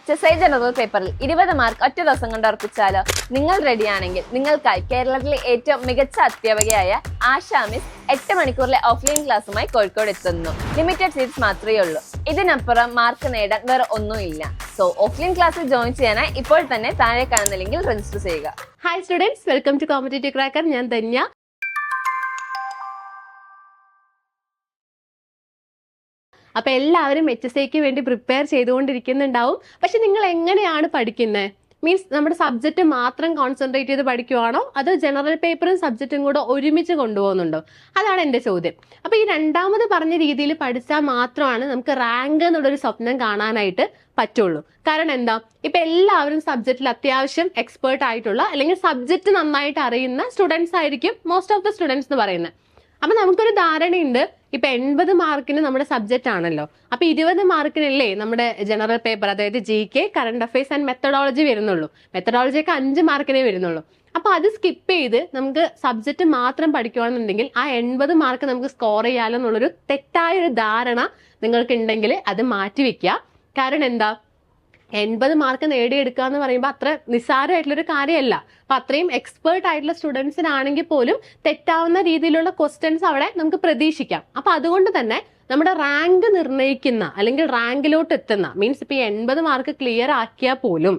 HSI general പേപ്പറിൽ 20 mark ഒറ്റ ദിവസം കൊണ്ട് ഉറപ്പിച്ചാലോ? നിങ്ങൾ റെഡിയാണെങ്കിൽ നിങ്ങൾക്കായി കേരളത്തിലെ ഏറ്റവും മികച്ച അധ്യാപകയായ ആശാ മിസ് 8 മണിക്കൂറിലെ ഓഫ്ലൈൻ ക്ലാസ്സുമായി കോഴിക്കോട് എത്തുന്നു. ലിമിറ്റഡ് സീറ്റ്സ് മാത്രമേ ഉള്ളൂ. ഇതിനപ്പുറം മാർക്ക് നേടാൻ വേറെ ഒന്നുമില്ല. സോ ഓഫ്ലൈൻ ക്ലാസ്സിൽ ജോയിൻ ചെയ്യാനായി ഇപ്പോൾ തന്നെ താഴെ കാണുന്ന ലിങ്കിൽ രജിസ്റ്റർ ചെയ്യുക. Hi students, welcome to Competitive Cracker. ഞാൻ ധന്യ. അപ്പൊ എല്ലാവരും HSIക്ക് വേണ്ടി പ്രിപ്പയർ ചെയ്തുകൊണ്ടിരിക്കുന്നുണ്ടാവും. പക്ഷെ നിങ്ങൾ എങ്ങനെയാണ് പഠിക്കുന്നത്? മീൻസ് നമ്മുടെ സബ്ജക്റ്റ് മാത്രം കോൺസെൻട്രേറ്റ് ചെയ്ത് പഠിക്കുവാണോ, അതോ ജനറൽ പേപ്പറും സബ്ജക്റ്റും കൂടെ ഒരുമിച്ച് കൊണ്ടുപോകുന്നുണ്ടോ? അതാണ് എൻ്റെ ചോദ്യം. അപ്പൊ ഈ രണ്ടാമത് പറഞ്ഞ രീതിയിൽ പഠിച്ചാൽ മാത്രമാണ് നമുക്ക് റാങ്ക് എന്നുള്ളൊരു സ്വപ്നം കാണാനായിട്ട് പറ്റുള്ളൂ. കാരണം എന്താ, ഇപ്പൊ എല്ലാവരും സബ്ജക്റ്റിൽ അത്യാവശ്യം എക്സ്പേർട്ട് ആയിട്ടുള്ള അല്ലെങ്കിൽ സബ്ജക്റ്റ് നന്നായിട്ട് അറിയുന്ന സ്റ്റുഡൻസ് ആയിരിക്കും മോസ്റ്റ് ഓഫ് ദ സ്റ്റുഡൻസ് എന്ന് പറയുന്നത്. അപ്പൊ നമുക്കൊരു ധാരണയുണ്ട്, ഇപ്പൊ 80 മാർക്കിന് നമ്മുടെ സബ്ജക്റ്റ് ആണല്ലോ, അപ്പൊ 20 മാർക്കിനല്ലേ നമ്മുടെ ജനറൽ പേപ്പർ, അതായത് GK, current affairs and methodology വരുന്നുള്ളൂ. മെത്തഡോളജിയൊക്കെ 5 മാർക്കിനേ വരുന്നുള്ളൂ. അപ്പൊ അത് സ്കിപ്പ് ചെയ്ത് നമുക്ക് സബ്ജക്റ്റ് മാത്രം പഠിക്കുകയാണെന്നുണ്ടെങ്കിൽ ആ 80 മാർക്ക് നമുക്ക് സ്കോർ ചെയ്യാലോ എന്നുള്ളൊരു തെറ്റായൊരു ധാരണ നിങ്ങൾക്ക് ഉണ്ടെങ്കിൽ അത് മാറ്റിവെക്കുക. കാരണം എന്താ, 80 മാർക്ക് നേടിയെടുക്കുക എന്ന് പറയുമ്പോൾ അത്ര നിസ്സാരമായിട്ടുള്ളൊരു കാര്യമല്ല. അപ്പൊ അത്രയും എക്സ്പേർട്ട് ആയിട്ടുള്ള സ്റ്റുഡൻസിനാണെങ്കിൽ പോലും തെറ്റാവുന്ന രീതിയിലുള്ള ക്വസ്റ്റ്യൻസ് അവിടെ നമുക്ക് പ്രതീക്ഷിക്കാം. അപ്പൊ അതുകൊണ്ട് തന്നെ നമ്മുടെ റാങ്ക് നിർണ്ണയിക്കുന്ന അല്ലെങ്കിൽ റാങ്കിലോട്ട് എത്തുന്ന, മീൻസ് ഇപ്പൊ 80 മാർക്ക് ക്ലിയർ ആക്കിയാൽ പോലും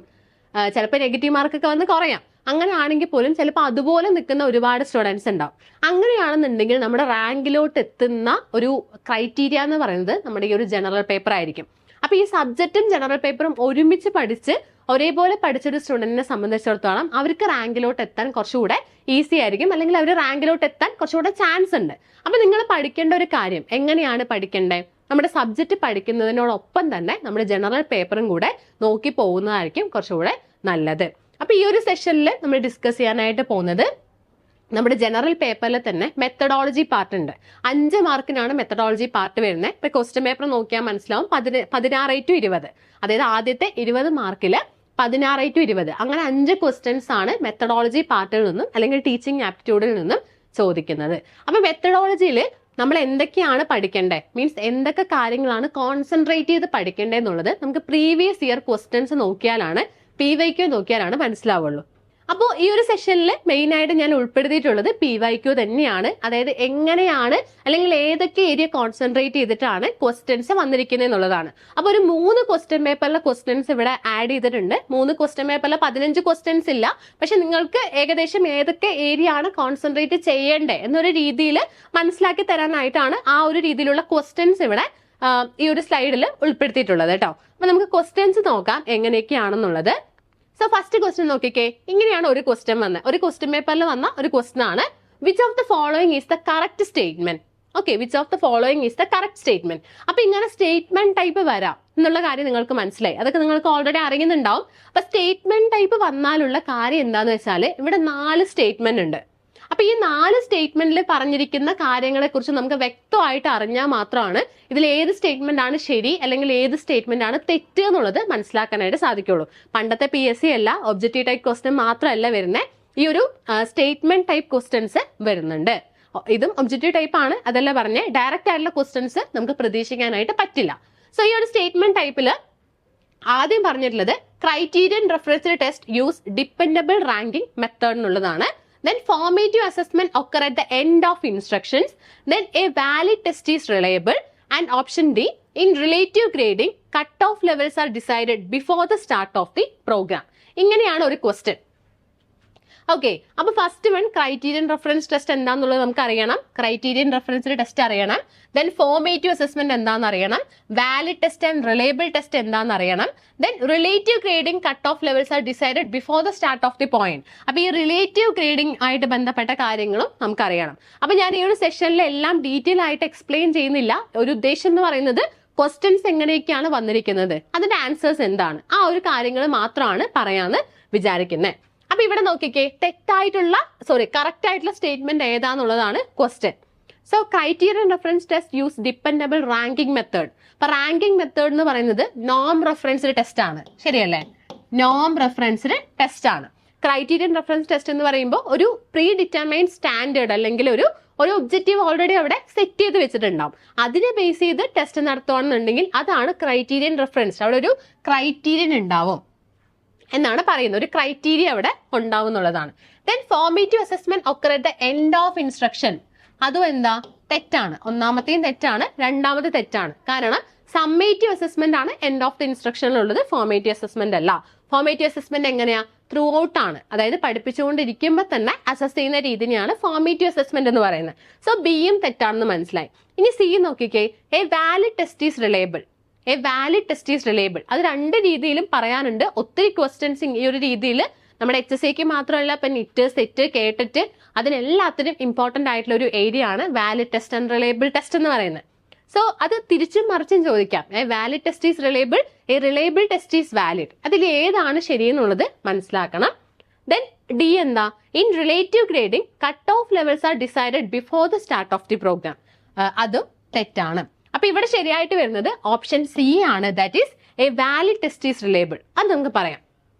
ചിലപ്പോൾ നെഗറ്റീവ് മാർക്കൊക്കെ വന്ന് കുറയാം. അങ്ങനെ ആണെങ്കിൽ പോലും ചിലപ്പോൾ അതുപോലെ നിൽക്കുന്ന ഒരുപാട് സ്റ്റുഡൻസ് ഉണ്ടാവും. അങ്ങനെയാണെന്നുണ്ടെങ്കിൽ നമ്മുടെ റാങ്കിലോട്ട് എത്തുന്ന ഒരു ക്രൈറ്റീരിയ എന്ന് പറയുന്നത് നമ്മുടെ ഈ ഒരു ജനറൽ പേപ്പർ ആയിരിക്കും. അപ്പൊ ഈ സബ്ജക്റ്റും ജനറൽ പേപ്പറും ഒരുമിച്ച് പഠിച്ച് ഒരേപോലെ പഠിച്ചൊരു സ്റ്റുഡന്റിനെ സംബന്ധിച്ചിടത്തോളം അവർക്ക് റാങ്കിലോട്ട് എത്താൻ കുറച്ചുകൂടെ ഈസി ആയിരിക്കും, അല്ലെങ്കിൽ അവർ റാങ്കിലോട്ട് എത്താൻ കുറച്ചുകൂടെ ചാൻസ് ഉണ്ട്. അപ്പൊ നിങ്ങൾ പഠിക്കേണ്ട ഒരു കാര്യം, എങ്ങനെയാണ് പഠിക്കേണ്ടത്? നമ്മുടെ സബ്ജക്റ്റ് പഠിക്കുന്നതിനോടൊപ്പം തന്നെ നമ്മുടെ ജനറൽ പേപ്പറും കൂടെ നോക്കി പോകുന്നതായിരിക്കും കുറച്ചുകൂടെ നല്ലത്. അപ്പൊ ഈ ഒരു സെഷനിൽ നമ്മൾ ഡിസ്കസ് ചെയ്യാനായിട്ട് പോകുന്നത് നമ്മുടെ ജനറൽ പേപ്പറിൽ തന്നെ മെത്തഡോളജി പാർട്ട് ഉണ്ട്. 5 മാർക്കിനാണ് മെത്തഡോളജി പാർട്ട് വരുന്നത്. ഇപ്പൊ ക്വസ്റ്റ്യൻ പേപ്പർ നോക്കിയാൽ മനസ്സിലാവും, 16/20. അതായത് ആദ്യത്തെ 20 മാർക്കില് 16/20 അങ്ങനെ 5 ക്വസ്റ്റ്യൻസ് ആണ് മെത്തഡോളജി പാർട്ടിൽ നിന്നും അല്ലെങ്കിൽ ടീച്ചിങ് ആപ്റ്റിറ്റ്യൂഡിൽ നിന്നും ചോദിക്കുന്നത്. അപ്പൊ മെത്തഡോളജിയിൽ നമ്മൾ എന്തൊക്കെയാണ് പഠിക്കേണ്ടത്, മീൻസ് എന്തൊക്കെ കാര്യങ്ങളാണ് കോൺസെൻട്രേറ്റ് ചെയ്ത് പഠിക്കേണ്ടത് എന്നുള്ളത് നമുക്ക് പ്രീവിയസ് ഇയർ ക്വസ്റ്റ്യൻസ് നോക്കിയാലാണ്, PYQ നോക്കിയാലാണ് മനസ്സിലാവുള്ളൂ. അപ്പോൾ ഈ ഒരു സെഷനിൽ മെയിൻ ആയിട്ട് ഞാൻ ഉൾപ്പെടുത്തിയിട്ടുള്ളത് PYQ തന്നെയാണ്. അതായത് എങ്ങനെയാണ് അല്ലെങ്കിൽ ഏതൊക്കെ ഏരിയ കോൺസെൻട്രേറ്റ് ചെയ്തിട്ടാണ് ക്വസ്റ്റ്യൻസ് വന്നിരിക്കുന്നത് എന്നുള്ളതാണ്. അപ്പോൾ ഒരു 3 ക്വസ്റ്റ്യൻ പേപ്പറിലെ ക്വസ്റ്റ്യൻസ് ഇവിടെ ആഡ് ചെയ്തിട്ടുണ്ട്. 3 ക്വസ്റ്റ്യൻ പേപ്പറിലെ 15 ക്വസ്റ്റ്യൻസ് ഇല്ല, പക്ഷെ നിങ്ങൾക്ക് ഏകദേശം ഏതൊക്കെ ഏരിയ ആണ് കോൺസെൻട്രേറ്റ് ചെയ്യേണ്ടത് എന്നൊരു രീതിയിൽ മനസ്സിലാക്കി തരാനായിട്ടാണ് ആ ഒരു രീതിയിലുള്ള ക്വസ്റ്റ്യൻസ് ഇവിടെ ഈ ഒരു സ്ലൈഡിൽ ഉൾപ്പെടുത്തിയിട്ടുള്ളത് കേട്ടോ. അപ്പൊ നമുക്ക് ക്വസ്റ്റ്യൻസ് നോക്കാം എങ്ങനെയൊക്കെയാണെന്നുള്ളത്. സോ ഫസ്റ്റ് ക്വസ്റ്റ്യൻ നോക്കിക്കേ, ഇങ്ങനെയാണ് ഒരു ക്വസ്റ്റ്യൻ വന്നത്. ഒരു ക്വസ്റ്റ്യൻ പേപ്പറിൽ വന്ന ഒരു ക്വസ്റ്റ്യൻ ആണ്, which of the following is the correct statement. Okay, which of the following is the correct statement. അപ്പൊ ഇങ്ങനെ സ്റ്റേറ്റ്മെന്റ് ടൈപ്പ് വരാം എന്നുള്ള കാര്യം നിങ്ങൾക്ക് മനസ്സിലായി, അതൊക്കെ നിങ്ങൾക്ക് ഓൾറെഡി അറിയുന്നുണ്ടാവും. അപ്പൊ സ്റ്റേറ്റ്മെന്റ് ടൈപ്പ് വന്നാലുള്ള കാര്യം എന്താന്ന് വെച്ചാൽ ഇവിടെ 4 സ്റ്റേറ്റ്മെന്റ് ഉണ്ട്. അപ്പൊ ഈ 4 സ്റ്റേറ്റ്മെന്റിൽ പറഞ്ഞിരിക്കുന്ന കാര്യങ്ങളെ കുറിച്ച് നമുക്ക് വ്യക്തമായിട്ട് അറിഞ്ഞാൽ മാത്രമാണ് ഇതിൽ ഏത് സ്റ്റേറ്റ്മെന്റ് ആണ് ശരി അല്ലെങ്കിൽ ഏത് സ്റ്റേറ്റ്മെന്റ് ആണ് തെറ്റ് എന്നുള്ളത് മനസ്സിലാക്കാനായിട്ട് സാധിക്കുള്ളൂ. പണ്ടത്തെ PSC അല്ല, ഒബ്ജക്റ്റീവ് ടൈപ്പ് ക്വസ്റ്റ്യൻ മാത്രമല്ല വരുന്നത്, ഈ ഒരു സ്റ്റേറ്റ്മെന്റ് ടൈപ്പ് ക്വസ്റ്റ്യൻസ് വരുന്നുണ്ട്. ഇതും ഒബ്ജക്റ്റീവ് ടൈപ്പ് ആണ്, അതല്ല പറഞ്ഞ് ഡയറക്റ്റ് ആയിട്ടുള്ള ക്വസ്റ്റ്യൻസ് നമുക്ക് പ്രതീക്ഷിക്കാനായിട്ട് പറ്റില്ല. സോ ഈ ഒരു സ്റ്റേറ്റ്മെന്റ് ടൈപ്പിൽ ആദ്യം പറഞ്ഞിട്ടുള്ളത് criterion reference test use dependable ranking method എന്നുള്ളതാണ്. Then formative assessment occur at the end of instructions. Then a valid test is reliable. And option D, in relative grading, cut-off levels are decided before the start of the program. ഇങ്ങനെയാണ് ഒരു question. Okay, അപ്പൊ first one criterion reference test എന്താന്നുള്ളത് നമുക്ക് അറിയണം. Criterion reference test അറിയണം. Then formative assessment എന്താണെന്ന് അറിയണം. Valid test and reliable test എന്താണെന്ന് അറിയണം. Then relative grading cut off levels are decided before the start of the point. അപ്പൊ ഈ റിലേറ്റീവ് ഗ്രേഡിംഗ് ആയിട്ട് ബന്ധപ്പെട്ട കാര്യങ്ങളും നമുക്കറിയണം. അപ്പൊ ഞാൻ ഈ ഒരു സെഷനിൽ എല്ലാം ഡീറ്റെയിൽ ആയിട്ട് എക്സ്പ്ലെയിൻ ചെയ്യുന്നില്ല. ഒരു ഉദ്ദേശം എന്ന് പറയുന്നത് ക്വസ്റ്റ്യൻസ് എങ്ങനെയൊക്കെയാണ് വന്നിരിക്കുന്നത്, അതിന്റെ ആൻസേഴ്സ് എന്താണ്, ആ ഒരു കാര്യങ്ങൾ മാത്രമാണ് പറയാന്ന് വിചാരിക്കുന്നത്. അപ്പൊ ഇവിടെ നോക്കിക്കേ, കറക്റ്റ് ആയിട്ടുള്ള സ്റ്റേറ്റ്മെന്റ് ഏതാന്നുള്ളതാണ് question. So criterion reference test use dependable ranking method. അപ്പൊ റാങ്കിംഗ് മെത്തേഡ് എന്ന് പറയുന്നത് നോം റെഫറൻസ്ഡ് ടെസ്റ്റ് ആണ്, ശരിയല്ലേ? നോം റെഫറൻസ്ഡ് ടെസ്റ്റ് ആണ്. ക്രൈറ്റീരിയൻ റെഫറൻസ് ടെസ്റ്റ് എന്ന് പറയുമ്പോൾ ഒരു പ്രീ ഡിറ്റർമൈൻഡ് സ്റ്റാൻഡേർഡ് അല്ലെങ്കിൽ ഒരു ഒരു ഒബ്ജക്റ്റീവ് ഓൾറെഡി അവിടെ സെറ്റ് ചെയ്ത് വെച്ചിട്ടുണ്ടാവും. അതിനെ ബേസ് ചെയ്ത് ടെസ്റ്റ് നടത്തുകയാണെന്നുണ്ടെങ്കിൽ അതാണ് ക്രൈറ്റീരിയൻ റെഫറൻസ്. അവിടെ ഒരു ക്രൈറ്റീരിയൻ ഉണ്ടാവും എന്നാണ് പറയുന്നത്. ഒരു ക്രൈറ്റീരിയ അവിടെ ഉണ്ടാവും എന്നുള്ളതാണ്. Then formative assessment occur at the end of instruction. അതും എന്താ? തെറ്റാണ്. ഒന്നാമത്തെയും തെറ്റാണ്, രണ്ടാമത് തെറ്റാണ്. കാരണം സമ്മേറ്റീവ് അസസ്മെന്റ് ആണ് എൻഡ് ഓഫ് ദി ഇൻസ്ട്രക്ഷനിലുള്ളത്, ഫോർമേറ്റീവ് അസസ്മെന്റ് അല്ല. ഫോർമേറ്റീവ് അസസ്മെന്റ് എങ്ങനെയാ? ത്രൂ ഔട്ട് ആണ്. അതായത് പഠിപ്പിച്ചുകൊണ്ടിരിക്കുമ്പോൾ തന്നെ അസസ് ചെയ്യുന്ന രീതിയാണ് ഫോർമേറ്റീവ് അസസ്മെന്റ് എന്ന് പറയുന്നത്. സോ ബിയും തെറ്റാണെന്ന് മനസ്സിലായി. ഇനി സി നോക്കിക്കേ, A valid test is reliable. A valid test is reliable. അത് രണ്ട് രീതിയിലും പറയാനുണ്ട്. ഒത്തിരി ക്വസ്റ്റ്യൻസ് ഈ ഒരു രീതിയിൽ നമ്മുടെ HSAക്ക് മാത്രമല്ല, ഇപ്പം നിറ്റ്, സെറ്റ്, കേട്ടിട്ട് അതിനെല്ലാത്തിനും ഇമ്പോർട്ടന്റ് ആയിട്ടുള്ള ഒരു ഏരിയ ആണ് valid test and reliable test എന്ന് പറയുന്നത്. സോ അത് തിരിച്ചും മറിച്ചും ചോദിക്കാം. A valid test is reliable, a reliable test is valid. അതിൽ ഏതാണ് ശരിയെന്നുള്ളത് മനസ്സിലാക്കണം. ദെൻ ഡി എന്താ? In relative grading cut off levels are decided before the start of the programme. അതും തെറ്റാണ്. അപ്പൊ ഇവിടെ ശരിയായിട്ട് വരുന്നത് ഓപ്ഷൻ സി ആണ്. That is a valid test is reliable. അത് നമുക്ക് പറയാം.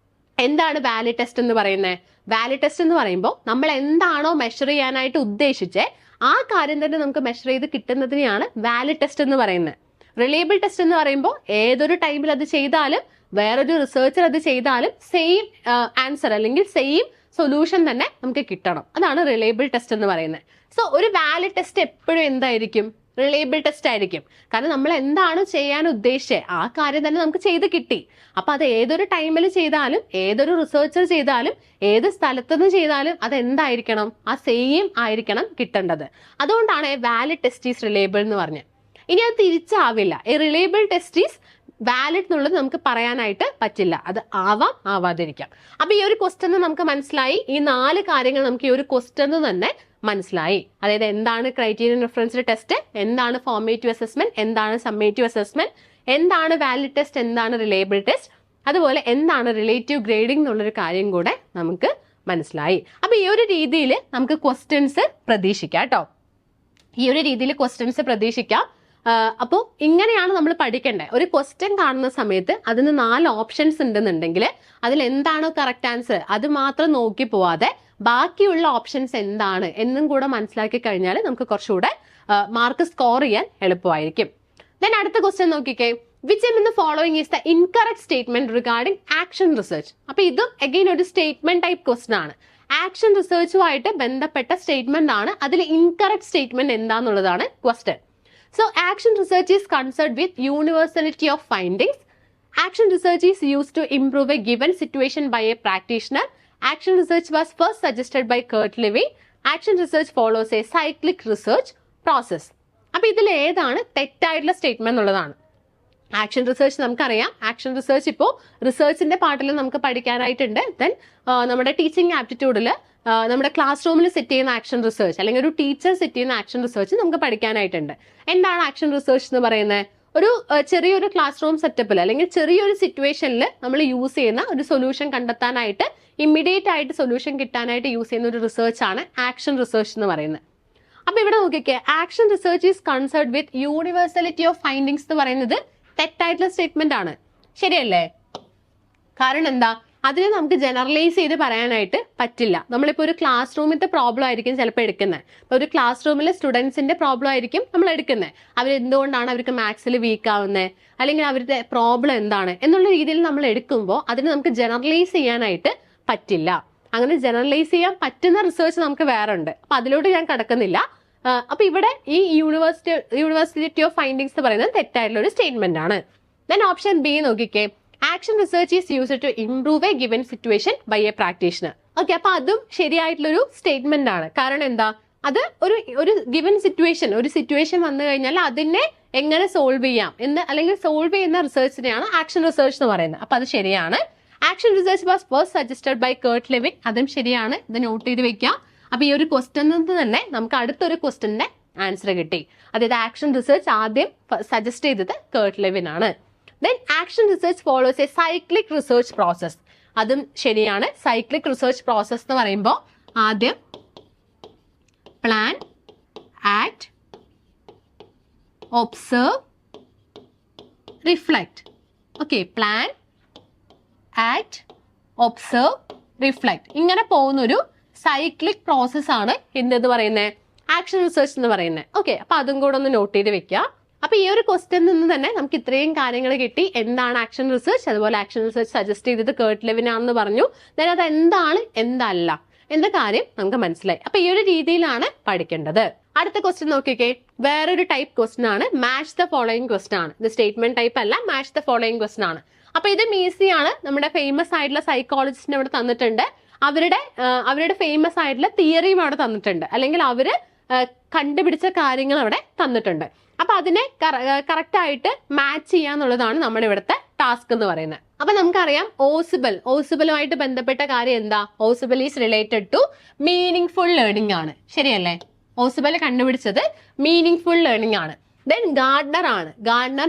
എന്താണ് വാലിഡ് ടെസ്റ്റ് എന്ന് പറയുന്നത്? വാലിഡ് ടെസ്റ്റ് എന്ന് പറയുമ്പോൾ നമ്മൾ എന്താണോ മെഷർ ചെയ്യാനായിട്ട് ഉദ്ദേശിച്ചത് ആ കാര്യം തന്നെ നമുക്ക് മെഷർ ചെയ്ത് കിട്ടുന്നതിനെയാണ് വാലിഡ് ടെസ്റ്റ് എന്ന് പറയുന്നത്. റിലയബിൾ ടെസ്റ്റ് എന്ന് പറയുമ്പോൾ ഏതൊരു ടൈമിൽ അത് ചെയ്താലും വേറൊരു റിസർച്ചർ അത് ചെയ്താലും സെയിം ആൻസർ അല്ലെങ്കിൽ സെയിം സൊല്യൂഷൻ തന്നെ നമുക്ക് കിട്ടണം. അതാണ് റിലയബിൾ ടെസ്റ്റ് എന്ന് പറയുന്നത്. സോ ഒരു വാലിഡ് ടെസ്റ്റ് എപ്പോഴും എന്തായിരിക്കും? റിലയബിൾ ടെസ്റ്റ് ആയിരിക്കും. കാരണം നമ്മൾ എന്താണ് ചെയ്യാൻ ഉദ്ദേശിച്ചത് ആ കാര്യം തന്നെ നമുക്ക് ചെയ്ത് കിട്ടി. അപ്പൊ അത് ഏതൊരു ടൈമിൽ ചെയ്താലും ഏതൊരു റിസർച്ചർ ചെയ്താലും ഏത് സ്ഥലത്തുനിന്ന് ചെയ്താലും അത് എന്തായിരിക്കണം? ആ സെയിം ആയിരിക്കണം കിട്ടേണ്ടത്. അതുകൊണ്ടാണ് വാലിഡ് ടെസ്റ്റ് ഈസ് റിലയബിൾ എന്ന് പറഞ്ഞത്. ഇനി അത് തിരിച്ചാവില്ല. A reliable test is valid എന്നുള്ളത് നമുക്ക് പറയാനായിട്ട് പറ്റില്ല. അത് ആവാം, ആവാതിരിക്കാം. അപ്പൊ ഈ ഒരു ക്വസ്റ്റ്യൻ നമുക്ക് മനസ്സിലായി. ഈ 4 കാര്യങ്ങൾ നമുക്ക് ഈ ഒരു ക്വസ്റ്റ്യൻ തന്നെ മനസ്സിലായി. അതായത് എന്താണ് ക്രൈറ്റീരിയൻ റെഫറൻസ് ടെസ്റ്റ്, എന്താണ് ഫോർമേറ്റീവ് അസസ്മെന്റ്, എന്താണ് സമ്മേറ്റീവ് അസസ്മെന്റ്, എന്താണ് വാലിഡ് ടെസ്റ്റ്, എന്താണ് റിലയബിൾ ടെസ്റ്റ്, അതുപോലെ എന്താണ് റിലേറ്റീവ് ഗ്രേഡിംഗ് എന്നുള്ളൊരു കാര്യം കൂടെ നമുക്ക് മനസ്സിലായി. അപ്പൊ ഈ ഒരു രീതിയിൽ നമുക്ക് ക്വസ്റ്റ്യൻസ് പ്രതീക്ഷിക്കാം കേട്ടോ. ഈ ഒരു രീതിയിൽ ക്വസ്റ്റ്യൻസ് പ്രതീക്ഷിക്കാം. അപ്പോൾ ഇങ്ങനെയാണ് നമ്മൾ പഠിക്കേണ്ടത്. ഒരു ക്വസ്റ്റ്യൻ കാണുന്ന സമയത്ത് അതിന് 4 ഓപ്ഷൻസ് ഉണ്ടെന്നുണ്ടെങ്കിൽ അതിൽ എന്താണോ കറക്റ്റ് ആൻസർ അത് മാത്രം നോക്കി പോവാതെ ബാക്കിയുള്ള ഓപ്ഷൻസ് എന്താണ് എന്നും കൂടെ മനസ്സിലാക്കി കഴിഞ്ഞാൽ നമുക്ക് കുറച്ചുകൂടെ മാർക്ക് സ്കോർ ചെയ്യാൻ എളുപ്പമായിരിക്കും. ദെൻ അടുത്ത ക്വസ്റ്റ്യൻ നോക്കിക്കേ, which um in the following is the incorrect statement regarding action research. അപ്പൊ ഇതും അഗെയിൻ ഒരു സ്റ്റേറ്റ്മെന്റ് ടൈപ്പ് ക്വസ്റ്റ്യൻ ആണ്. ആക്ഷൻ റിസർച്ചുമായിട്ട് ബന്ധപ്പെട്ട സ്റ്റേറ്റ്മെന്റ് ആണ്. അതിൽ ഇൻകറക്റ്റ് സ്റ്റേറ്റ്മെന്റ് എന്താന്നുള്ളതാണ് question. So action research is concerned with universality of findings. Action research is used to improve a given situation by a practitioner. Action research was first suggested by Kurt Lewin. Action research follows a cyclic research process. അപ്പോൾ ഇതിൽ ഏതാണ് തെറ്റായിട്ടുള്ള statement എന്നുള്ളതാണ്. Action research നമുക്കറിയാം. Action research ഇപ്പോൾ റിസർച്ചിന്റെ പാർട്ടിൽ നമുക്ക് പഠിക്കാനായിട്ടുണ്ട്. Then നമ്മുടെ ടീച്ചിങ് ആപ്റ്റിറ്റ്യൂഡിൽ നമ്മുടെ ക്ലാസ് റൂമിൽ സെറ്റ് ചെയ്യുന്ന ആക്ഷൻ റിസർച്ച് അല്ലെങ്കിൽ ഒരു ടീച്ചർ സെറ്റ് ചെയ്യുന്ന ആക്ഷൻ റിസർച്ച് നമുക്ക് പഠിക്കാനായിട്ടുണ്ട്. എന്താണ് ആക്ഷൻ റിസർച്ച് എന്ന് പറയുന്നത്? ഒരു ചെറിയൊരു ക്ലാസ് റൂം സെറ്റപ്പിൽ അല്ലെങ്കിൽ ചെറിയൊരു സിറ്റുവേഷനിൽ നമ്മൾ യൂസ് ചെയ്യുന്ന ഒരു സൊല്യൂഷൻ കണ്ടെത്താനായിട്ട് ഇമ്മീഡിയറ്റ് ആയിട്ട് സൊല്യൂഷൻ കിട്ടാനായിട്ട് യൂസ് ചെയ്യുന്ന ഒരു റിസർച്ച് ആണ് ആക്ഷൻ റിസർച്ച് എന്ന് പറയുന്നത്. അപ്പൊ ഇവിടെ നോക്കിക്കേ, action research is conserved with universality of findings എന്ന് പറയുന്നത് തെറ്റായിട്ടുള്ള സ്റ്റേറ്റ്മെന്റ് ആണ്. ശരിയല്ലേ? കാരണം എന്താ? അതിനെ നമുക്ക് ജനറലൈസ് ചെയ്ത് പറയാനായിട്ട് പറ്റില്ല. നമ്മളിപ്പോൾ ഒരു ക്ലാസ് റൂമിന്റെ പ്രോബ്ലം ആയിരിക്കും ചിലപ്പോൾ എടുക്കുന്നത്. ഇപ്പോൾ ഒരു ക്ലാസ് റൂമിലെ സ്റ്റുഡൻസിന്റെ പ്രോബ്ലം ആയിരിക്കും നമ്മൾ എടുക്കുന്നത്. അവരെന്തുകൊണ്ടാണ് അവർക്ക് മാത്സിൽ വീക്ക് ആവുന്നത്, അല്ലെങ്കിൽ അവരുടെ പ്രോബ്ലം എന്താണ് എന്നുള്ള രീതിയിൽ നമ്മൾ എടുക്കുമ്പോൾ അതിനെ നമുക്ക് ജനറലൈസ് ചെയ്യാനായിട്ട് പറ്റില്ല. അങ്ങനെ ജനറലൈസ് ചെയ്യാൻ പറ്റുന്ന റിസർച്ച് നമുക്ക് വേറെ ഉണ്ട്. അപ്പൊ അതിലോട്ട് ഞാൻ കടക്കുന്നില്ല. അപ്പൊ ഇവിടെ ഈ യൂണിവേഴ്സിറ്റി ഓഫ് ഫൈൻഡിങ്സ് എന്ന് പറയുന്നത് തെറ്റായിട്ടുള്ള ഒരു സ്റ്റേറ്റ്മെന്റ് ആണ്. ദെൻ ഓപ്ഷൻ ബി നോക്കിക്കേ, action research is used to improve a given situation by a practitioner. Okay, അപ്പൊ അതും ശരിയായിട്ടുള്ളൊരു സ്റ്റേറ്റ്മെന്റ് ആണ്. കാരണം എന്താ? അത് ഒരു ഗിവൻ സിറ്റുവേഷൻ, ഒരു സിറ്റുവേഷൻ വന്നു കഴിഞ്ഞാൽ അതിനെ എങ്ങനെ സോൾവ് ചെയ്യാം എന്ന് അല്ലെങ്കിൽ സോൾവ് ചെയ്യുന്ന റിസർച്ചിനെയാണ് ആക്ഷൻ റിസർച്ച് എന്ന് പറയുന്നത്. അപ്പൊ അത് ശരിയാണ്. Action research was first suggested by Kurt Lewin. അതും ശരിയാണ്. ഇത് നോട്ട് ചെയ്ത് വെക്കാം. അപ്പൊ ഈ ഒരു ക്വസ്റ്റ്യൻ തന്നെ നമുക്ക് അടുത്തൊരു ക്വസ്റ്റ്യന്റെ ആൻസർ കിട്ടി. അതായത് ആക്ഷൻ റിസർച്ച് ആദ്യം സജസ്റ്റ് ചെയ്തത് കേർട്ട് ലെവിൻ ആണ്. Then action research follows A cyclic research process. അതും ശരിയാണ്. സൈക്ലിക് റിസർച്ച് പ്രോസസ് എന്ന് പറയുമ്പോൾ ആദ്യം plan, act, observe, reflect. Okay, plan, act, observe, reflect. ഇങ്ങനെ പോകുന്നൊരു സൈക്ലിക് പ്രോസസ് ആണ് എന്തെന്ന് പറയുന്നത്? ആക്ഷൻ റിസർച്ച് എന്ന് പറയുന്നത്. ഓക്കെ, അപ്പൊ അതും കൂടെ ഒന്ന് നോട്ട് ചെയ്ത് വെക്കുക. അപ്പൊ ഈ ഒരു ക്വസ്റ്റ്യൻ നിന്ന് തന്നെ നമുക്ക് ഇത്രയും കാര്യങ്ങൾ കിട്ടി. എന്താണ് ആക്ഷൻ റിസർച്ച്, അതുപോലെ ആക്ഷൻ റിസർച്ച് സജസ്റ്റ് ചെയ്തത് കേർട്ട് ലെവിൻ ആണെന്ന് പറഞ്ഞു. then അത് എന്താണ് എന്തല്ല എന്ന കാര്യം നമുക്ക് മനസ്സിലായി. അപ്പൊ ഈ ഒരു രീതിയിലാണ് പഠിക്കേണ്ടത്. അടുത്ത ക്വസ്റ്റ്യൻ നോക്കിക്കേ, വേറൊരു ടൈപ്പ് ക്വസ്റ്റ്യൻ ആണ്. മാച്ച് ദ ഫോളോയിങ് ക്വസ്റ്റ്യൻ ആണ്. ഇത് സ്റ്റേറ്റ്മെന്റ് ടൈപ്പ് അല്ല, മാച്ച് ദ ഫോളോയിങ് ക്വസ്റ്റ്യൻ ആണ്. അപ്പൊ ഇതും ഈസിയാണ്. നമ്മുടെ ഫേമസ് ആയിട്ടുള്ള സൈക്കോളജിസ്റ്റിന് ഇവിടെ തന്നിട്ടുണ്ട്. അവരുടെ ഫേമസ് ആയിട്ടുള്ള തിയറിയും അവിടെ തന്നിട്ടുണ്ട്, അല്ലെങ്കിൽ അവര് കണ്ടുപിടിച്ച കാര്യങ്ങൾ അവിടെ തന്നിട്ടുണ്ട്. അപ്പൊ അതിനെ കറക്റ്റ് ആയിട്ട് മാച്ച് ചെയ്യാന്നുള്ളതാണ് നമ്മുടെ ഇവിടുത്തെ ടാസ്ക് എന്ന് പറയുന്നത്. അപ്പൊ നമുക്കറിയാം ഓസിബിളുമായിട്ട് ബന്ധപ്പെട്ട കാര്യം എന്താ? Ausubel is related to meaningful learning ആണ്, ശരിയല്ലേ? ഓസിബിൾ കണ്ടുപിടിച്ചത് മീനിങ് ഫുൾ ലേണിംഗ് ആണ്. ദെൻ ഗാർഡ്നർ ആണ്.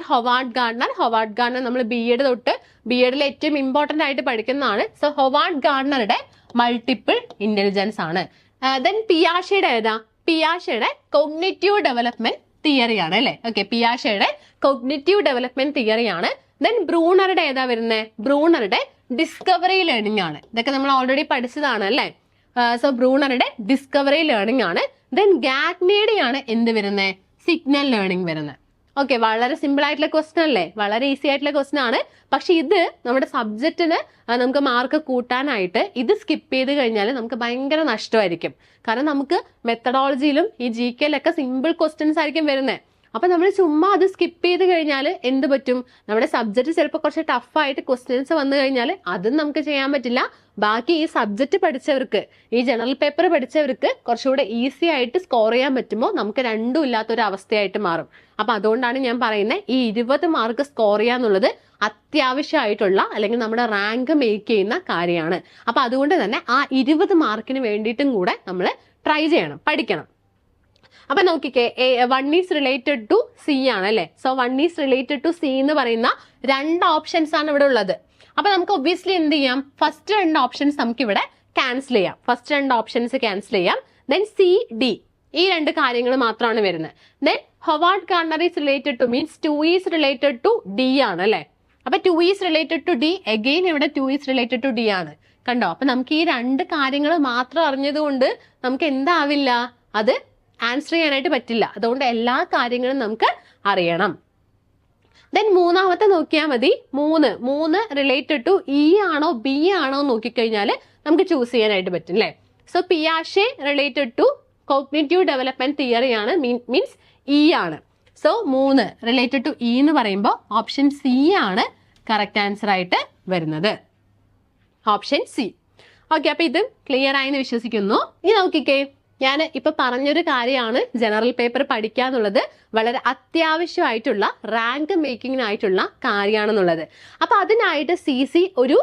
ഹൊവാർഡ് ഗാർഡ്നർ നമ്മൾ BEd തൊട്ട് BEdൽ ഏറ്റവും ഇമ്പോർട്ടന്റ് ആയിട്ട് പഠിക്കുന്നതാണ്. സോ ഹൊവാർഡ് ഗാർഡ്നറുടെ മൾട്ടിപ്പിൾ ഇന്റലിജൻസ് ആണ്. ദെൻ പിയാഷയുടെ ഏതാ? പിയാഷയുടെ കോഗ്നിറ്റീവ് ഡെവലപ്മെന്റ് തിയറിയാണ് അല്ലെ? ഓക്കെ, പിയാഷയുടെ കോഗ്നിറ്റീവ് ഡെവലപ്മെന്റ് തിയറിയാണ്. ദെൻ ബ്രൂണറുടെ ഏതാ വരുന്നത്? ബ്രൂണറുടെ ഡിസ്കവറി ലേണിംഗ് ആണ്. ഇതൊക്കെ നമ്മൾ ഓൾറെഡി പഠിച്ചതാണ് അല്ലെ? സോ ബ്രൂണറുടെ ഡിസ്കവറി ലേണിംഗ് ആണ്. ദെൻ ഗാഗ്നയുടെയാണ് എന്ത് വരുന്നത്? സിഗ്നൽ ലേണിംഗ് വരുന്നത്. ഓക്കെ, വളരെ സിമ്പിൾ ആയിട്ടുള്ള ക്വസ്റ്റൻ അല്ലേ? വളരെ ഈസി ആയിട്ടുള്ള ക്വസ്റ്റൻ ആണ്. പക്ഷെ ഇത് നമ്മുടെ സബ്ജക്റ്റിന് നമുക്ക് മാർക്ക് കൂട്ടാനായിട്ട് ഇത് സ്കിപ്പ് ചെയ്ത് കഴിഞ്ഞാൽ നമുക്ക് ഭയങ്കര നഷ്ടമായിരിക്കും. കാരണം നമുക്ക് മെത്തഡോളജിയിലും ഈ GK-ലൊക്കെ സിമ്പിൾ ക്വസ്റ്റ്യൻസ് ആയിരിക്കും വരുന്നത്. അപ്പൊ നമ്മൾ ചുമ്മാ അത് സ്കിപ്പ് ചെയ്ത് കഴിഞ്ഞാൽ എന്ത് പറ്റും? നമ്മുടെ സബ്ജക്ട് ചിലപ്പോൾ കുറച്ച് ടഫായിട്ട് ക്വസ്റ്റ്യൻസ് വന്നു കഴിഞ്ഞാൽ അതും നമുക്ക് ചെയ്യാൻ പറ്റില്ല. ബാക്കി ഈ സബ്ജക്ട് പഠിച്ചവർക്ക്, ഈ ജനറൽ പേപ്പർ പഠിച്ചവർക്ക് കുറച്ചുകൂടെ ഈസി ആയിട്ട് സ്കോർ ചെയ്യാൻ പറ്റുമ്പോൾ നമുക്ക് രണ്ടും ഇല്ലാത്തൊരു അവസ്ഥയായിട്ട് മാറും. അപ്പൊ അതുകൊണ്ടാണ് ഞാൻ പറയുന്നത്, ഈ 20 മാർക്ക് സ്കോർ ചെയ്യാന്നുള്ളത് അത്യാവശ്യമായിട്ടുള്ള, അല്ലെങ്കിൽ നമ്മുടെ റാങ്ക് മേക്ക് ചെയ്യുന്ന കാര്യമാണ്. അപ്പൊ അതുകൊണ്ട് തന്നെ ആ 20 മാർക്കിന് വേണ്ടിയിട്ടും കൂടെ നമ്മൾ ട്രൈ ചെയ്യണം, പഠിക്കണം. അപ്പൊ നോക്കിക്കേ, 1 ഈസ് റിലേറ്റഡ് ടു C ആണ് അല്ലെ? So 1 is related to C എന്ന് പറയുന്ന 2 ഓപ്ഷൻസ് ആണ് ഇവിടെ ഉള്ളത്. അപ്പൊ നമുക്ക് ഒബ്വിയസ്ലി എന്ത് ചെയ്യാം? ഫസ്റ്റ് 2 ഓപ്ഷൻസ് നമുക്ക് ഇവിടെ ക്യാൻസൽ ചെയ്യാം. ദെൻ C, D ഈ 2 കാര്യങ്ങൾ മാത്രമാണ് വരുന്നത്. Then Howard Gardner is related to means 2 is related to D ആണ് അല്ലെ? അപ്പൊ 2 is related to D, again ഇവിടെ 2 ഈസ് റിലേറ്റഡ് ടു D ആണ്. കണ്ടോ? അപ്പൊ നമുക്ക് ഈ 2 കാര്യങ്ങൾ മാത്രം അറിഞ്ഞത് കൊണ്ട് നമുക്ക് എന്താവില്ല, അത് ആൻസർ ചെയ്യാനായിട്ട് പറ്റില്ല. അതുകൊണ്ട് എല്ലാ കാര്യങ്ങളും നമുക്ക് അറിയണം. ദെൻ മൂന്നാമത്തെ നോക്കിയാൽ മതി. 3 റിലേറ്റഡ് ടു E ആണോ B ആണോ നോക്കിക്കഴിഞ്ഞാൽ നമുക്ക് ചൂസ് ചെയ്യാനായിട്ട് പറ്റും അല്ലെ? സോ പിയാഷെ related to cognitive development theory ആണ്, മീൻസ് E ആണ്. സോ 3 റിലേറ്റഡ് ടു E എന്ന് പറയുമ്പോൾ ഓപ്ഷൻ C ആണ് കറക്റ്റ് ആൻസർ ആയിട്ട് വരുന്നത്. Option C. ഓക്കെ, അപ്പൊ ഇത് ക്ലിയർ ആയെന്ന് വിശ്വസിക്കുന്നു. ഇനി നോക്കിക്കേ, ഞാൻ ഇപ്പൊ പറഞ്ഞൊരു കാര്യമാണ് ജനറൽ പേപ്പർ പഠിക്കുക എന്നുള്ളത് വളരെ അത്യാവശ്യമായിട്ടുള്ള റാങ്ക് മേക്കിങ്ങിനായിട്ടുള്ള കാര്യമാണെന്നുള്ളത്. അപ്പൊ അതിനായിട്ട് CC ഒരു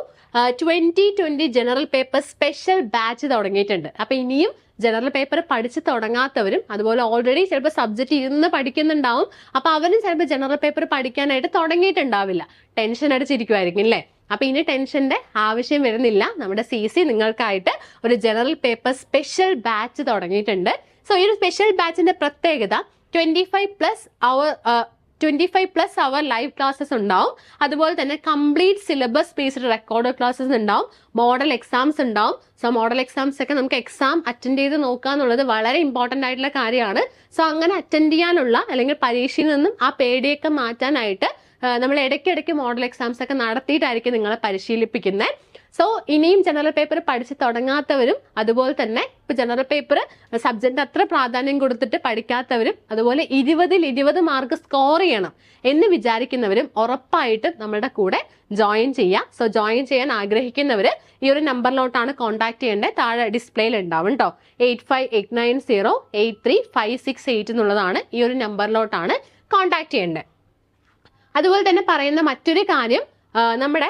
2020 ജനറൽ പേപ്പർ സ്പെഷ്യൽ ബാച്ച് തുടങ്ങിയിട്ടുണ്ട്. അപ്പൊ ഇനിയും ജനറൽ പേപ്പർ പഠിച്ച് തുടങ്ങാത്തവരും അതുപോലെ ഓൾറെഡി ചിലപ്പോൾ സബ്ജക്റ്റ് ഇരുന്ന് പഠിക്കുന്നുണ്ടാവും. അപ്പൊ അവരും ചിലപ്പോൾ ജനറൽ പേപ്പർ പഠിക്കാനായിട്ട് തുടങ്ങിയിട്ടുണ്ടാവില്ല, ടെൻഷൻ അടിച്ചിരിക്കുമായിരിക്കും അല്ലേ? അപ്പൊ ഇനി ടെൻഷന്റെ ആവശ്യം വരുന്നില്ല. നമ്മുടെ CC നിങ്ങൾക്കായിട്ട് ഒരു ജനറൽ പേപ്പർ സ്പെഷ്യൽ ബാച്ച് തുടങ്ങിയിട്ടുണ്ട്. സോ ഈ ഒരു സ്പെഷ്യൽ ബാച്ചിന്റെ പ്രത്യേകത 25+ അവർ ലൈവ് ക്ലാസ്സസ് ഉണ്ടാവും. അതുപോലെ തന്നെ complete syllabus based record classes ഉണ്ടാവും. മോഡൽ എക്സാംസ് ഉണ്ടാവും. സോ മോഡൽ എക്സാംസ് ഒക്കെ നമുക്ക് എക്സാം അറ്റൻഡ് ചെയ്ത് നോക്കുക എന്നുള്ളത് വളരെ ഇമ്പോർട്ടന്റ് ആയിട്ടുള്ള കാര്യമാണ്. സോ അങ്ങനെ അറ്റൻഡ് ചെയ്യാനുള്ള, അല്ലെങ്കിൽ പരീക്ഷയിൽ നിന്നും ആ പേടിയൊക്കെ മാറ്റാനായിട്ട് നമ്മൾ ഇടയ്ക്കിടയ്ക്ക് മോഡൽ എക്സാംസ് ഒക്കെ നടത്തിയിട്ടായിരിക്കും നിങ്ങളെ പരിശീലിപ്പിക്കുന്നത്. സോ ഇനിയും ജനറൽ പേപ്പർ പഠിച്ച് തുടങ്ങാത്തവരും, അതുപോലെ തന്നെ ഇപ്പൊ ജനറൽ പേപ്പർ സബ്ജക്റ്റ് അത്ര പ്രാധാന്യം കൊടുത്തിട്ട് പഠിക്കാത്തവരും, അതുപോലെ 20 മാർക്ക് സ്കോർ ചെയ്യണം എന്ന് വിചാരിക്കുന്നവരും ഉറപ്പായിട്ട് നമ്മുടെ കൂടെ ജോയിൻ ചെയ്യാം. സോ ജോയിൻ ചെയ്യാൻ ആഗ്രഹിക്കുന്നവര് ഈ ഒരു നമ്പറിലോട്ടാണ് കോൺടാക്ട് ചെയ്യേണ്ടത്. താഴെ ഡിസ്പ്ലേയിൽ ഉണ്ടാവും കേട്ടോ. 8589083568 എന്നുള്ളതാണ്. ഈ ഒരു നമ്പറിലോട്ടാണ് കോൺടാക്ട് ചെയ്യേണ്ടത്. അതുപോലെ തന്നെ പറയുന്ന മറ്റൊരു കാര്യം, നമ്മുടെ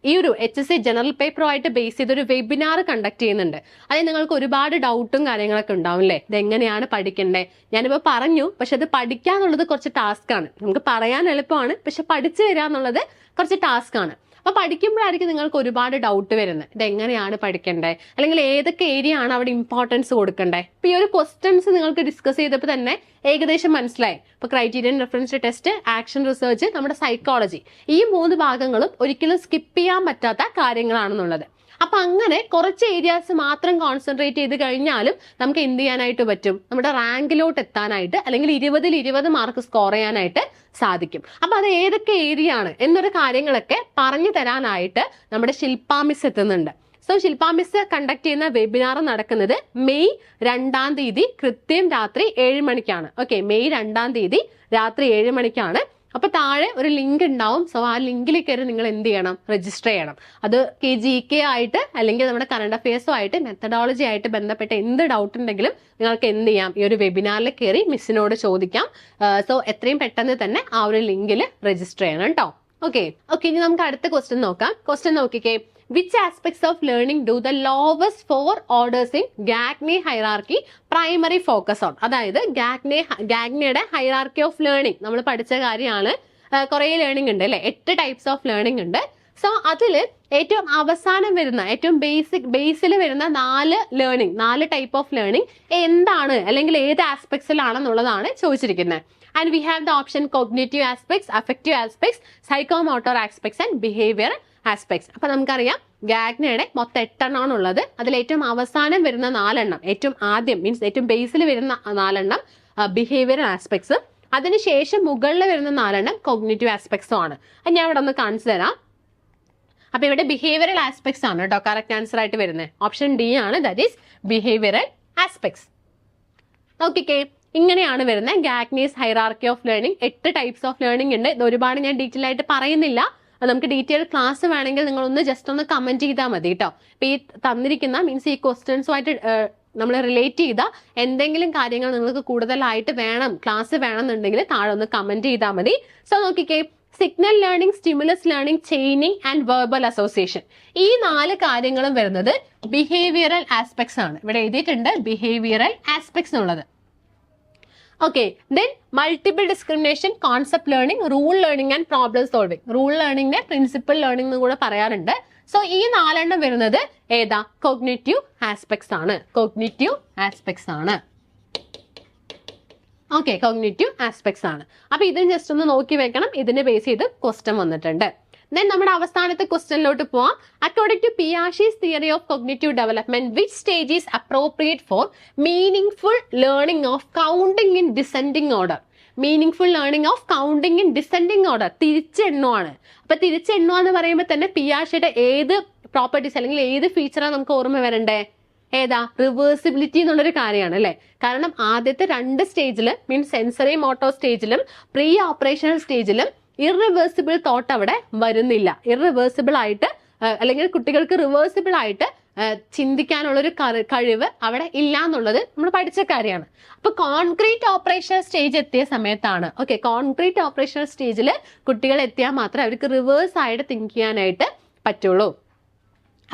ഈ ഒരു HSC ജനറൽ പേപ്പറുമായിട്ട് ബേസ് ചെയ്തൊരു വെബിനാർ കണ്ടക്ട് ചെയ്യുന്നുണ്ട്. അതായത് നിങ്ങൾക്ക് ഒരുപാട് ഡൗട്ടും കാര്യങ്ങളൊക്കെ ഉണ്ടാവും അല്ലേ? ഇതെങ്ങനെയാണ് പഠിക്കണ്ടേ? ഞാനിപ്പോൾ പറഞ്ഞു, പക്ഷെ അത് പഠിക്കാന്നുള്ളത് കുറച്ച് ടാസ്ക് ആണ്. നമുക്ക് പറയാൻ എളുപ്പമാണ്, പക്ഷെ പഠിച്ചു വരിക എന്നുള്ളത് കുറച്ച് ടാസ്ക് ആണ്. അപ്പൊ പഠിക്കുമ്പോഴായിരിക്കും നിങ്ങൾക്ക് ഒരുപാട് ഡൗട്ട് വരുന്നത്. ഇതെങ്ങനെയാണ് പഠിക്കണ്ടേ, അല്ലെങ്കിൽ ഏതൊക്കെ ഏരിയ ആണ് അവിടെ ഇമ്പോർട്ടൻസ് കൊടുക്കണ്ടേ? ഇപ്പൊ ഈ ഒരു ക്വസ്റ്റ്യൻസ് നിങ്ങൾക്ക് ഡിസ്കസ് ചെയ്തപ്പോൾ തന്നെ ഏകദേശം മനസ്സിലായി. ഇപ്പൊ criterion reference test, action research, നമ്മുടെ സൈക്കോളജി, ഈ 3 ഭാഗങ്ങളും ഒരിക്കലും സ്കിപ്പ് ചെയ്യാൻ പറ്റാത്ത കാര്യങ്ങളാണെന്നുള്ളത്. അപ്പൊ അങ്ങനെ കുറച്ച് ഏരിയാസ് മാത്രം കോൺസെൻട്രേറ്റ് ചെയ്ത് കഴിഞ്ഞാലും നമുക്ക് എന്ത് ചെയ്യാനായിട്ട് പറ്റും, നമ്മുടെ റാങ്കിലോട്ട് എത്താനായിട്ട് അല്ലെങ്കിൽ 20 മാർക്ക് സ്കോർ ചെയ്യാനായിട്ട് സാധിക്കും. അപ്പൊ അത് ഏതൊക്കെ ഏരിയ ആണ് എന്നൊരു കാര്യങ്ങളൊക്കെ പറഞ്ഞു തരാനായിട്ട് നമ്മുടെ ശില്പ മിസ് എത്തുന്നുണ്ട്. സോ ശില്പ മിസ് കണ്ടക്ട് ചെയ്യുന്ന വെബിനാർ നടക്കുന്നത് മെയ് 2-ാം തീയതി കൃത്യം രാത്രി 7 മണിക്കാണ്. ഓക്കെ, മെയ് 2-ാം തീയതി രാത്രി 7 മണിക്കാണ്. അപ്പൊ താഴെ ഒരു ലിങ്ക് ഉണ്ടാവും. സോ ആ ലിങ്കിൽ കയറി നിങ്ങൾ എന്ത് ചെയ്യണം, രജിസ്റ്റർ ചെയ്യണം. അത് GK ആയിട്ട് അല്ലെങ്കിൽ നമ്മുടെ കറണ്ട് അഫയേഴ്സും ആയിട്ട് മെത്തഡോളജി ആയിട്ട് ബന്ധപ്പെട്ട എന്ത് ഡൗട്ട് ഉണ്ടെങ്കിലും നിങ്ങൾക്ക് എന്ത് ചെയ്യാം, ഈ ഒരു വെബിനാറിൽ കയറി മിസ്സിനോട് ചോദിക്കാം. സോ എത്രയും പെട്ടെന്ന് തന്നെ ആ ഒരു ലിങ്കിൽ രജിസ്റ്റർ ചെയ്യണം കേട്ടോ. ഓക്കെ, ഇനി നമുക്ക് അടുത്ത ക്വസ്റ്റ്യൻ നോക്കാം. ക്വസ്റ്റ്യൻ നോക്കിക്കേ. Which aspects of learning do the lowest 4 orders in Gagne hierarchy primary focus on? അതായത് ഗാഗ്നയുടെ ഹൈറാർക്കി ഓഫ് ലേണിംഗ് നമ്മൾ പഠിച്ച കാര്യമാണ്. കുറെ ലേണിംഗ് ഉണ്ട് അല്ലെ, 8 ടൈപ്സ് ഓഫ് ലേണിംഗ് ഉണ്ട്. സോ അതില് ഏറ്റവും അവസാനം വരുന്ന ഏറ്റവും ബേസിൽ വരുന്ന 4 ടൈപ്പ് ഓഫ് ലേണിംഗ് എന്താണ് അല്ലെങ്കിൽ ഏത് ആസ്പെക്ട്സിലാണെന്നുള്ളതാണ് ചോദിച്ചിരിക്കുന്നത്. And we have the option cognitive aspects, affective aspects, psychomotor aspects and behavioral aspects. അപ്പൊ നമുക്കറിയാം ഗാഗ്നയുടെ മൊത്തം 8 എണ്ണമാണ് ഉള്ളത്. അതിൽ ഏറ്റവും അവസാനം വരുന്ന 4 എണ്ണം, ഏറ്റവും ആദ്യം മീൻസ് ഏറ്റവും ബേസിൽ വരുന്ന 4 എണ്ണം ബിഹേവിയറൽ ആസ്പെക്ട്സ്, അതിനുശേഷം മുകളിൽ വരുന്ന 4 എണ്ണം കോഗ്നിറ്റീവ് ആസ്പെക്ട്സും ആണ്. അത് ഞാൻ ഇവിടെ ഒന്ന് കാണിച്ചു തരാം. അപ്പൊ ഇവിടെ ബിഹേവിയറൽ ആസ്പെക്ട്സ് ആണ് കേട്ടോ കറക്റ്റ് ആൻസർ ആയിട്ട് വരുന്നത്. ഓപ്ഷൻ ഡി ആണ്, ദാറ്റ് ഈസ് ബിഹേവിയറൽ ആസ്പെക്ട്സ്. നോക്കിക്കേ, ഇങ്ങനെയാണ് വരുന്നത് Gagne's hierarchy of learning. 8 types of learning ഉണ്ട്. ഇത് ഒരുപാട് ഞാൻ ഡീറ്റെയിൽ ആയിട്ട് പറയുന്നില്ല. നമുക്ക് ഡീറ്റെയിൽ ക്ലാസ് വേണമെങ്കിൽ നിങ്ങൾ ഒന്ന് ജസ്റ്റ് ഒന്ന് കമന്റ് ചെയ്താൽ മതി കേട്ടോ. ഇപ്പൊ ഈ തന്നിരിക്കുന്ന മീൻസ് ഈ ക്വസ്റ്റ്യൻസുമായിട്ട് നമ്മൾ റിലേറ്റ് ചെയ്ത എന്തെങ്കിലും കാര്യങ്ങൾ നിങ്ങൾക്ക് കൂടുതലായിട്ട് വേണം, ക്ലാസ് വേണമെന്നുണ്ടെങ്കിൽ താഴെ ഒന്ന് കമന്റ് ചെയ്താൽ മതി. സോ നോക്കിക്കേ, signal learning, stimulus learning, chaining and verbal association, ഈ 4 കാര്യങ്ങളും വരുന്നത് ബിഹേവിയറൽ ആസ്പെക്ട്സ് ആണ്. ഇവിടെ എഴുതിയിട്ടുണ്ട് ബിഹേവിയറൽ ആസ്പെക്ട്സ് എന്നുള്ളത്. Okay, then multiple discrimination, concept learning, rule learning and problem solving. Rule ലേണിംഗിനെ പ്രിൻസിപ്പൽ ലേണിംഗ് എന്ന് കൂടെ പറയാറുണ്ട്. സോ ഈ 4 എണ്ണം വരുന്നത് ഏതാ, കോഗ്നിറ്റീവ് ആസ്പെക്ട്സ് ആണ്. കോഗ്നിറ്റീവ് ആസ്പെക്ട്സ് ആണ്. ഓക്കെ, കോഗ്നിറ്റീവ് ആസ്പെക്ട്സ് ആണ്. അപ്പൊ ഇത് ജസ്റ്റ് ഒന്ന് നോക്കി വെക്കണം. ഇതിനെ ബേസ് ചെയ്ത് ക്വസ്റ്റ്യൻ വന്നിട്ടുണ്ട്. ദെൻ നമ്മുടെ അവസാനത്തെ ക്വസ്റ്റ്യനിലോട്ട് പോവാം. According to Piaget's theory of cognitive development, which stage is appropriate for meaningful learning of counting in descending order? Meaningful learning of counting in descending order, തിരിച്ചെണ്ണമാണ്. അപ്പൊ തിരിച്ചെണ്ണുക എന്ന് പറയുമ്പോൾ തന്നെ പിയാഷയുടെ ഏത് പ്രോപ്പർട്ടീസ് അല്ലെങ്കിൽ ഏത് ഫീച്ചറാണ് നമുക്ക് ഓർമ്മ വരണ്ടേ? ഏതാ, റിവേഴ്സിബിലിറ്റി എന്നുള്ളൊരു കാര്യമാണ് അല്ലെ. കാരണം ആദ്യത്തെ 2 സ്റ്റേജില് മീൻസ് സെൻസറി മോട്ടോർ സ്റ്റേജിലും പ്രീ ഓപ്പറേഷണൽ സ്റ്റേജിലും ഇറിവേഴ്സിബിൾ തോട്ട് അവിടെ വരുന്നില്ല. ഇറിവേഴ്സിബിൾ ആയിട്ട് അല്ലെങ്കിൽ കുട്ടികൾക്ക് റിവേഴ്സിബിൾ ആയിട്ട് ചിന്തിക്കാനുള്ളൊരു കഴിവ് അവിടെ ഇല്ല എന്നുള്ളത് നമ്മൾ പഠിച്ച കാര്യമാണ്. അപ്പൊ കോൺക്രീറ്റ് ഓപ്പറേഷണൽ സ്റ്റേജ് എത്തിയ സമയത്താണ്, ഓക്കെ, കോൺക്രീറ്റ് ഓപ്പറേഷണൽ സ്റ്റേജിൽ കുട്ടികൾ എത്തിയാൽ മാത്രമേ അവർക്ക് റിവേഴ്സ് ആയിട്ട് തിങ്ക് ചെയ്യാനായിട്ട് പറ്റുള്ളൂ.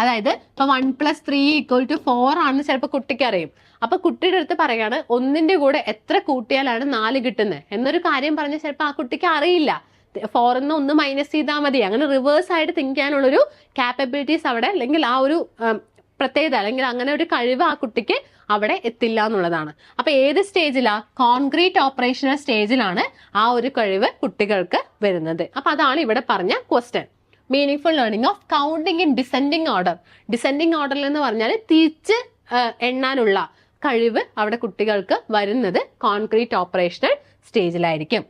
അതായത് ഇപ്പൊ 1+3 = 4 ആണെന്ന് ചിലപ്പോൾ കുട്ടിക്ക് അറിയും. അപ്പൊ കുട്ടിയുടെ അടുത്ത് പറയാണ് 1ന്റെ കൂടെ എത്ര കൂട്ടിയാലാണ് 4 കിട്ടുന്നത് എന്നൊരു കാര്യം പറഞ്ഞാൽ ചിലപ്പോൾ ആ കുട്ടിക്ക് അറിയില്ല. 4ന്ന് 1 മൈനസ് ചെയ്താൽ മതി. അങ്ങനെ റിവേഴ്സ് ആയിട്ട് തിങ്ക് ചെയ്യാനുള്ളൊരു കാപ്പബിലിറ്റീസ് അവിടെ അല്ലെങ്കിൽ ആ ഒരു പ്രത്യേകത അല്ലെങ്കിൽ അങ്ങനെ ഒരു കഴിവ് ആ കുട്ടിക്ക് അവിടെ എത്തില്ല എന്നുള്ളതാണ്. അപ്പൊ ഏത് സ്റ്റേജിലാ? കോൺക്രീറ്റ് ഓപ്പറേഷണൽ സ്റ്റേജിലാണ് ആ ഒരു കഴിവ് കുട്ടികൾക്ക് വരുന്നത്. അപ്പൊ അതാണ് ഇവിടെ പറഞ്ഞ question. Meaningful learning of counting in descending order. Descending ഓർഡറിൽ എന്ന് പറഞ്ഞാൽ തിരിച്ച് എണ്ണാനുള്ള കഴിവ് അവിടെ കുട്ടികൾക്ക് വരുന്നത് കോൺക്രീറ്റ് ഓപ്പറേഷണൽ സ്റ്റേജിലായിരിക്കും.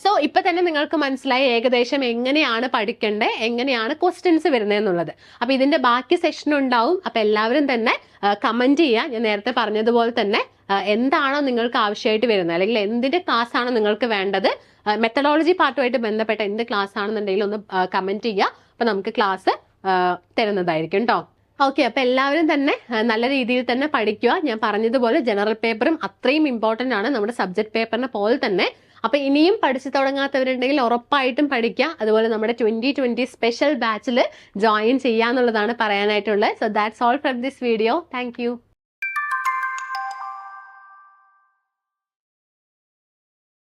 സോ ഇപ്പൊ തന്നെ നിങ്ങൾക്ക് മനസ്സിലായി ഏകദേശം എങ്ങനെയാണ് പഠിക്കേണ്ടത്, എങ്ങനെയാണ് ക്വസ്റ്റ്യൻസ് വരുന്നത് എന്നുള്ളത്. അപ്പൊ ഇതിന്റെ ബാക്കി സെഷൻ ഉണ്ടാവും. അപ്പൊ എല്ലാവരും തന്നെ കമന്റ് ചെയ്യുക. ഞാൻ നേരത്തെ പറഞ്ഞതുപോലെ തന്നെ എന്താണോ നിങ്ങൾക്ക് ആവശ്യമായിട്ട് വരുന്നത് അല്ലെങ്കിൽ എന്തിന്റെ ക്ലാസ് ആണ് നിങ്ങൾക്ക് വേണ്ടത്, മെത്തഡോളജി പാർട്ടുമായിട്ട് ബന്ധപ്പെട്ട എന്ത് ക്ലാസ് ആണെന്നുണ്ടെങ്കിൽ ഒന്ന് കമന്റ് ചെയ്യുക. അപ്പൊ നമുക്ക് ക്ലാസ് തരുന്നതായിരിക്കും കേട്ടോ. ഓക്കെ, അപ്പൊ എല്ലാവരും തന്നെ നല്ല രീതിയിൽ തന്നെ പഠിക്കുക. ഞാൻ പറഞ്ഞതുപോലെ ജനറൽ പേപ്പറും അത്രയും ഇമ്പോർട്ടന്റ് ആണ് നമ്മുടെ സബ്ജക്ട് പേപ്പറിനെ പോലെ തന്നെ. അപ്പൊ ഇനിയും പഠിച്ചു തുടങ്ങാത്തവരുണ്ടെങ്കിൽ ഉറപ്പായിട്ടും പഠിക്കുക. അതുപോലെ നമ്മുടെ 2020 സ്പെഷ്യൽ ബാച്ചിൽ ജോയിൻ ചെയ്യാന്നുള്ളതാണ് പറയാനായിട്ടുള്ളത്. So that's all from this video. Thank you.